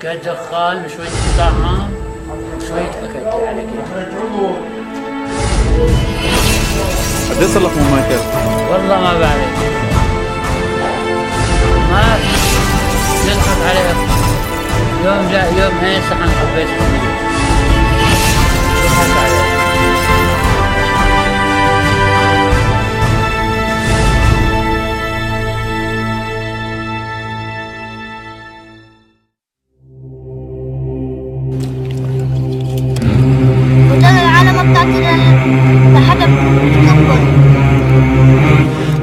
كيس دخان وشوية طعام وشوية أكل على كده. قد ايه صار لك ما اكلت؟ والله ما بعرف. ما نضحك عليك. يوم لا يوم صحن خبيت منه. نضحك عليك. لحد تكبر.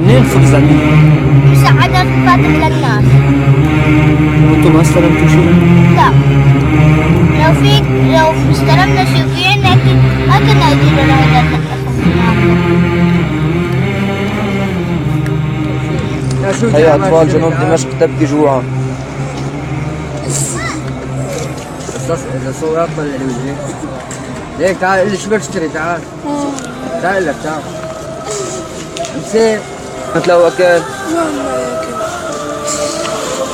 منين الفلوس عندكم؟ مساعدات فاتت للناس. وانتم ما استلمتوا شيء؟ لا. لو استلمنا شيء في عنا اكيد ما كنا ندير لها هيا أطفال جنوب دمشق تبكي جوعا. إذا صورتنا اللي وجهي ليك تعال قل لي شو بدك تشتري. تعال تعال لك تعال مسير تلاقوا أكل؟ لا ما ياكل.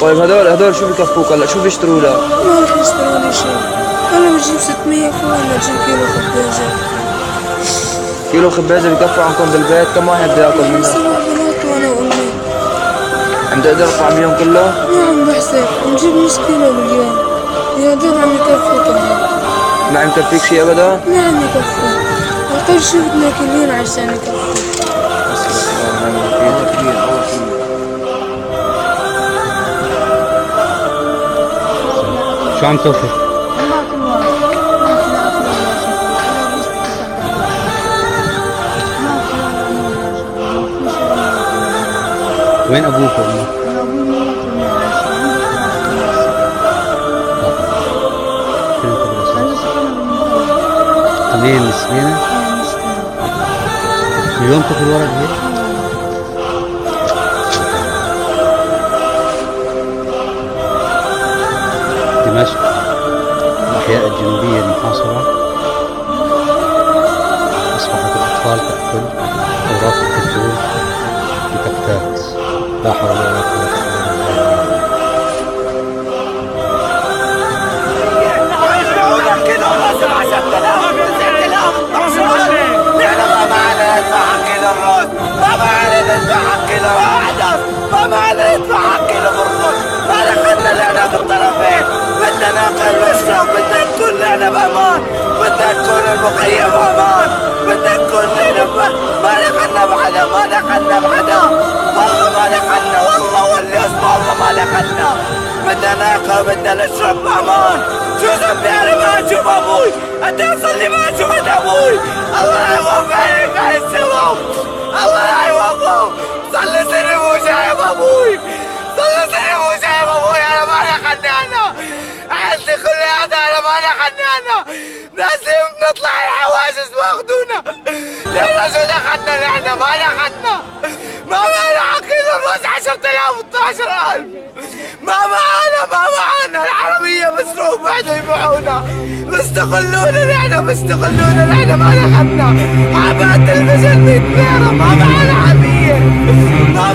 طيب هدول شو بكفوك هلا؟ شو بيشتروا لك؟ ما رح يشتروا لي شيء. أنا بجيب 600 ولا بجيب كيلو خبازة. كيلو خبازة بكفوا عنكم بالبيت؟ كم واحد بده ياكل منها؟ 7 بنات وأنا وأمي. عم تقدر ترفع بيهم كله؟ ما عم بحسب، عم جيب نص كيلو باليوم. يا دول عم يكفوا كمان. ما عم يكفيك شيء أبدا؟ ما عم يكفوا. أكثر شيء بدنا كلين عشان يكفوا. شو عم تاكل؟ وين ابوك وامك؟ منين مسكينة؟ اليوم تاكل ورق هيك؟ دمشق الأحياء الجنوبية المحاصرة أصبحت الأطفال تأكل أوراق الكتول بتكتات. لا حول ولا قوة بدنا ناكل ونشرب، بدنا نكون لنا بامان، بدنا نكون المخيم بامان، بدنا نكون لنا ما دخلنا بعدا، ما دخلنا بعدا، والله ما دخلنا، والله واللي اسمه الله ما دخلنا. بدنا ناكل بدنا نشرب بامان. شو ذنبي انا ما اشوف ابوي؟ انت اصلي ما اشوف ابوي. الله لا يوفقك على السبب، الله لا يوفقه. صلي سنة مو شايف ابوي، صلي سنة مو شايف ابوي. انا ما دخلني انا، عيلتي كلها انا ما دخلني انا. نازل بنطلع الحواجز واخذونا. لما شو دخلنا نحن؟ ما دخلنا. ما معنا عقيد الراس 10,000 و12,000. ما معنا العربية مسروق بعده يبيعونا. بيستغلونا نحن، بيستغلونا نحن. ما دخلنا. عباء تلفزيون 100 ليرة. ما معنا عمية، ما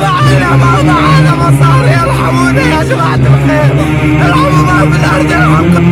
معنا مصاري. ارحمونا يا جماعة الخير، ارحموا ما بالارض يرحمكم.